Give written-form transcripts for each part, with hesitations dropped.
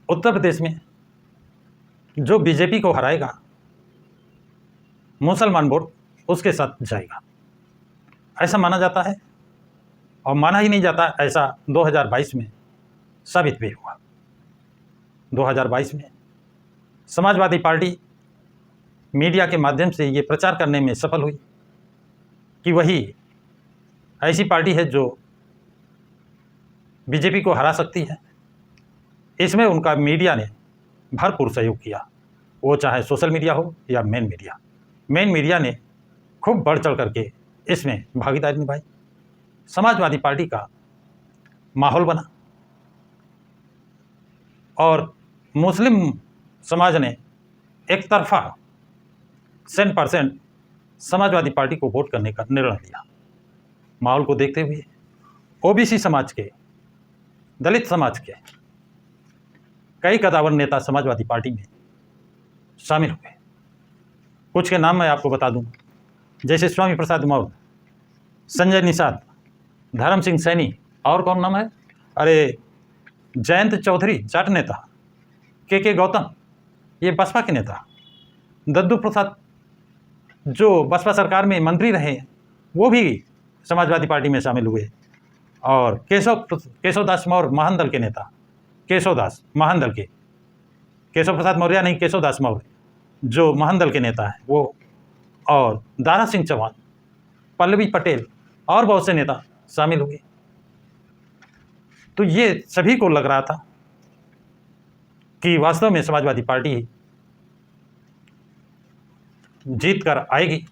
उत्तर प्रदेश में जो बीजेपी को हराएगा मुसलमान वोट उसके साथ जाएगा, ऐसा माना जाता है। और माना ही नहीं जाता, ऐसा 2022 में साबित भी हुआ। 2022 में समाजवादी पार्टी मीडिया के माध्यम से ये प्रचार करने में सफल हुई कि वही ऐसी पार्टी है जो बीजेपी को हरा सकती है। इसमें उनका मीडिया ने भरपूर सहयोग किया, वो चाहे सोशल मीडिया हो या मेन मीडिया। मेन मीडिया ने खूब बढ़ चढ़ करके इसमें भागीदारी निभाई। समाजवादी पार्टी का माहौल बना और मुस्लिम समाज ने एक तरफा 100% समाजवादी पार्टी को वोट करने का निर्णय लिया। माहौल को देखते हुए ओबीसी समाज के, दलित समाज के कई कदावर नेता समाजवादी पार्टी में शामिल हुए। कुछ के नाम मैं आपको बता दूं, जैसे स्वामी प्रसाद मौर्य, संजय निषाद, धर्म सिंह सैनी, और कौन नाम है, अरे जयंत चौधरी जाट नेता, के गौतम ये बसपा के नेता, दद्दू प्रसाद जो बसपा सरकार में मंत्री रहे वो भी समाजवादी पार्टी में शामिल हुए, और केशवदास मौर्य महान दल के नेता, केशवदास महान दल के, केशव प्रसाद मौर्य नहीं, केशवदास मौर्य जो महान दल के नेता हैं वो, और दारा सिंह चौहान, पल्लवी पटेल और बहुत से नेता शामिल हुए। तो ये सभी को लग रहा था कि वास्तव में समाजवादी पार्टी जीत कर आएगी।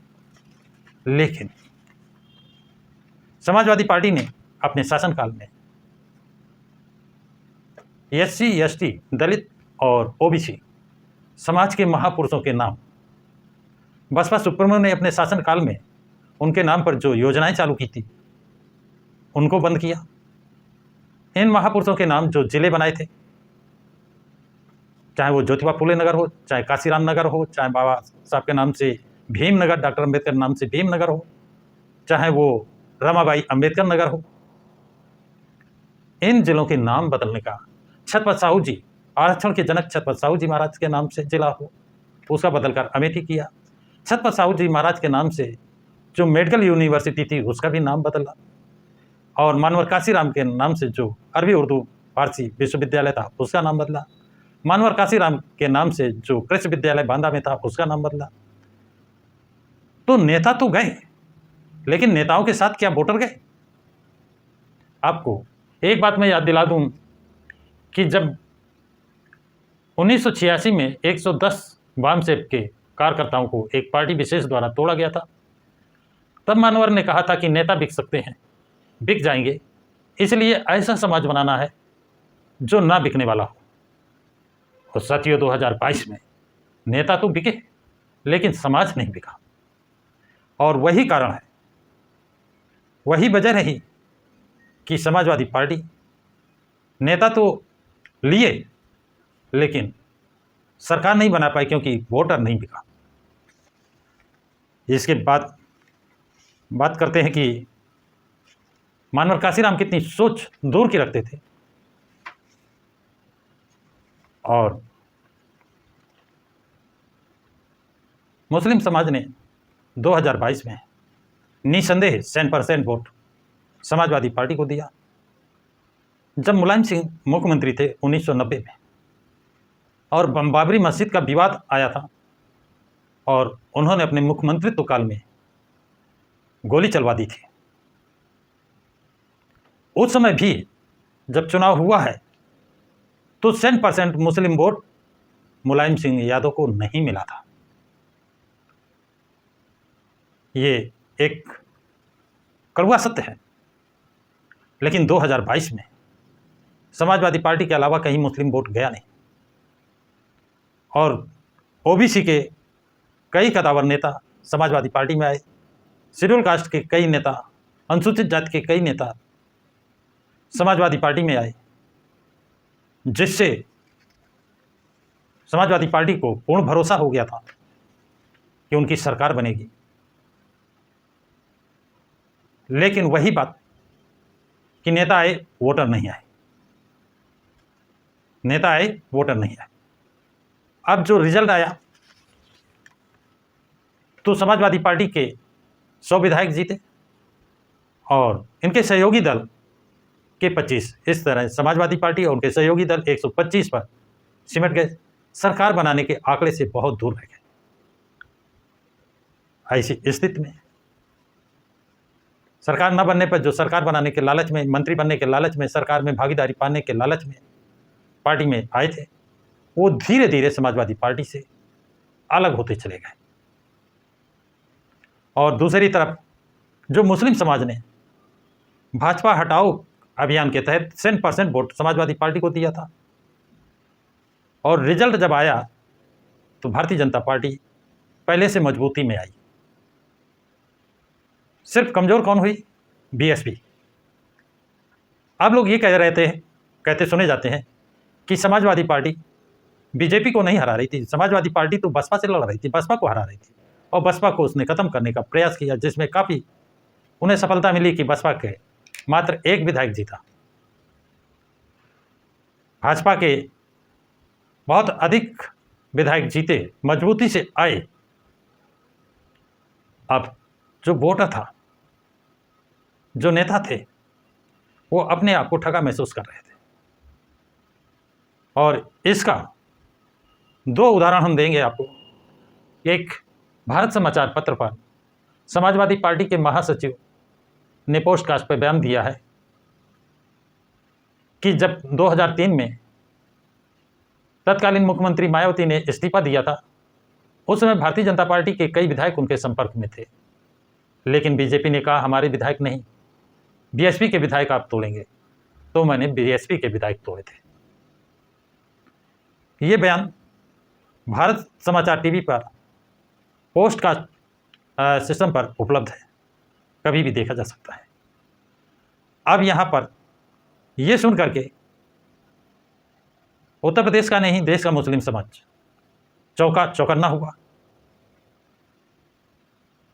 लेकिन समाजवादी पार्टी ने अपने शासनकाल में SC ST, दलित और ओबीसी समाज के महापुरुषों के नाम, बसपा सुप्रीमो ने अपने शासनकाल में उनके नाम पर जो योजनाएं चालू की थी उनको बंद किया। इन महापुरुषों के नाम जो जिले बनाए थे, चाहे वो ज्योतिबा फुले नगर हो, चाहे काशीराम नगर हो, चाहे बाबा साहब के नाम से भीमनगर, डॉक्टर अंबेडकर नाम से भीमनगर हो, चाहे वो रमाबाई अंबेडकर नगर हो, इन जिलों के नाम बदलने का छत्रपति साहू जी, आरक्षण के जनक छत्रपति साहू जी महाराज के नाम से जिला हो उसका बदलकर अमेठी किया। छत्रपति साहू जी महाराज के नाम से जो मेडिकल यूनिवर्सिटी थी उसका भी नाम बदला, और मानवर काशीराम के नाम से जो अरबी उर्दू फारसी विश्वविद्यालय था उसका नाम बदला, मानवर काशीराम के नाम से जो कृषि विद्यालय बांदा में था उसका नाम बदला। तो नेता तो गए, लेकिन नेताओं के साथ क्या वोटर गए? आपको एक बात मैं याद दिला दूं कि जब 1986 में 110 वामसेप के कार्यकर्ताओं को एक पार्टी विशेष द्वारा तोड़ा गया था, तब मानवर ने कहा था कि नेता बिक सकते हैं, बिक जाएंगे, इसलिए ऐसा समाज बनाना है जो ना बिकने वाला हो। और साथियों 2022 में नेता तो बिके लेकिन समाज नहीं बिका, और वही कारण है, वही वजह रही कि समाजवादी पार्टी नेता तो लिए लेकिन सरकार नहीं बना पाई क्योंकि वोटर नहीं बिका। इसके बाद बात करते हैं कि मानवर काशीराम कितनी सोच दूर की रखते थे, और मुस्लिम समाज ने 2022 में निसंदेह 100% वोट समाजवादी पार्टी को दिया। जब मुलायम सिंह मुख्यमंत्री थे 1990 में, और बाबरी मस्जिद का विवाद आया था और उन्होंने अपने मुख्यमंत्रित्व काल में गोली चलवा दी थी, उस समय भी जब चुनाव हुआ है तो 100% मुस्लिम वोट मुलायम सिंह यादव को नहीं मिला था। ये एक कड़वा सत्य है। लेकिन 2022 में समाजवादी पार्टी के अलावा कहीं मुस्लिम वोट गया नहीं, और ओबीसी के कई कदावर नेता समाजवादी पार्टी में आए, शेड्यूल कास्ट के कई नेता, अनुसूचित जाति के कई नेता समाजवादी पार्टी में आए, जिससे समाजवादी पार्टी को पूर्ण भरोसा हो गया था कि उनकी सरकार बनेगी। लेकिन वही बात कि नेता आए, वोटर नहीं आए। नेता आए, वोटर नहीं आए। अब जो रिजल्ट आया तो समाजवादी पार्टी के 100 विधायक जीते और इनके सहयोगी दल के 25। इस तरह समाजवादी पार्टी और उनके सहयोगी दल 125 पर सिमट गए, सरकार बनाने के आंकड़े से बहुत दूर रह गए। ऐसी स्थिति में सरकार न बनने पर जो सरकार बनाने के लालच में, मंत्री बनने के लालच में, सरकार में भागीदारी पाने के लालच में पार्टी में आए थे, वो धीरे धीरे समाजवादी पार्टी से अलग होते चले गए। और दूसरी तरफ जो मुस्लिम समाज ने भाजपा हटाओ अभियान के तहत 100% वोट समाजवादी पार्टी को दिया था और रिजल्ट जब आया तो भारतीय जनता पार्टी पहले से मजबूती में आई। सिर्फ कमजोर कौन हुई? बीएसपी। अब लोग ये कहते सुने जाते हैं कि समाजवादी पार्टी बीजेपी को नहीं हरा रही थी, समाजवादी पार्टी तो बसपा से लड़ रही थी, बसपा को हरा रही थी और बसपा को उसने खत्म करने का प्रयास किया, जिसमें काफ़ी उन्हें सफलता मिली कि बसपा के मात्र 1 विधायक जीता। भाजपा के बहुत अधिक विधायक जीते, मजबूती से आए। अब जो वोटर था, जो नेता थे, वो अपने आप को ठगा महसूस कर रहे थे। और इसका 2 उदाहरण हम देंगे आपको। एक भारत समाचार पत्र पर समाजवादी पार्टी के महासचिव ने पोस्टकास्ट पर बयान दिया है कि जब 2003 में तत्कालीन मुख्यमंत्री मायावती ने इस्तीफा दिया था, उस समय भारतीय जनता पार्टी के कई विधायक उनके संपर्क में थे, लेकिन बीजेपी ने कहा हमारे विधायक नहीं, बीएसपी के विधायक आप तोड़ेंगे, तो मैंने बीएसपी के विधायक तोड़े थे। ये बयान भारत समाचार टीवी पर पोस्टकास्ट सिस्टम पर उपलब्ध है, कभी भी देखा जा सकता है। अब यहाँ पर ये सुन करके उत्तर प्रदेश का नहीं, देश का मुस्लिम समाज चौकन्ना हुआ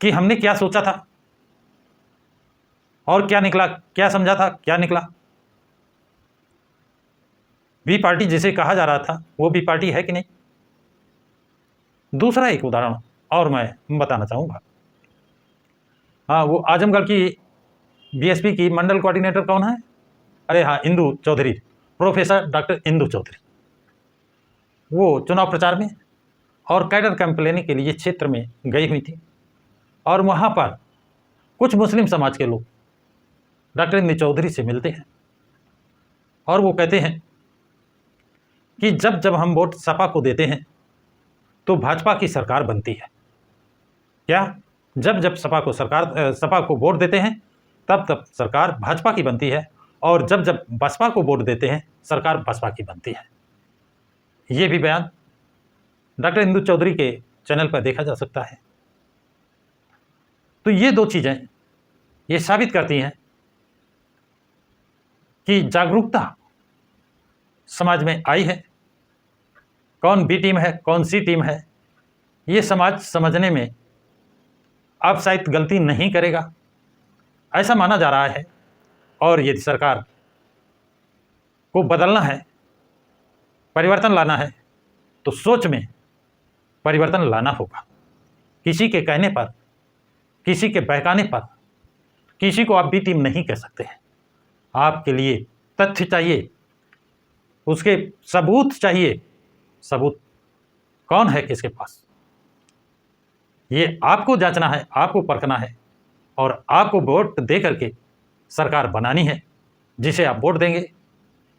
कि हमने क्या सोचा था और क्या निकला, क्या समझा था, क्या निकला। बी पार्टी जिसे कहा जा रहा था वो बी पार्टी है कि नहीं। दूसरा एक उदाहरण और मैं बताना चाहूँगा। हाँ, वो आजमगढ़ की बीएसपी की मंडल कोऑर्डिनेटर कौन है? अरे हाँ, इंदु चौधरी, प्रोफेसर डॉक्टर इंदु चौधरी। वो चुनाव प्रचार में और कैडर कैंप लेने के लिए क्षेत्र में गई हुई थी और वहाँ पर कुछ मुस्लिम समाज के लोग डॉक्टर इंदु चौधरी से मिलते हैं और वो कहते हैं कि जब जब हम वोट सपा को देते हैं तो भाजपा की सरकार बनती है। क्या? जब जब सपा को वोट देते हैं तब तब सरकार भाजपा की बनती है और जब जब बसपा को वोट देते हैं सरकार बसपा की बनती है। ये भी बयान डॉक्टर इंदु चौधरी के चैनल पर देखा जा सकता है। तो ये 2 चीज़ें ये साबित करती हैं कि जागरूकता समाज में आई है। कौन बी टीम है, कौन सी टीम है, ये समाज समझने में अब शायद गलती नहीं करेगा, ऐसा माना जा रहा है। और यदि सरकार को बदलना है, परिवर्तन लाना है, तो सोच में परिवर्तन लाना होगा। किसी के कहने पर, किसी के बहकाने पर किसी को आप बी टीम नहीं कह सकते हैं। आपके लिए तथ्य चाहिए, उसके सबूत चाहिए। सबूत कौन है किसके पास, ये आपको जांचना है, आपको परखना है और आपको वोट दे करके सरकार बनानी है। जिसे आप वोट देंगे,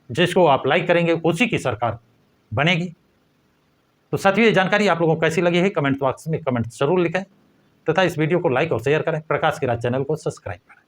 जिसको आप लाइक करेंगे, उसी की सरकार बनेगी। तो साथियों, ये जानकारी आप लोगों को कैसी लगी है कमेंट बॉक्स में कमेंट जरूर लिखें तथा इस वीडियो को लाइक और शेयर करें। प्रकाश की राज चैनल को सब्सक्राइब करें।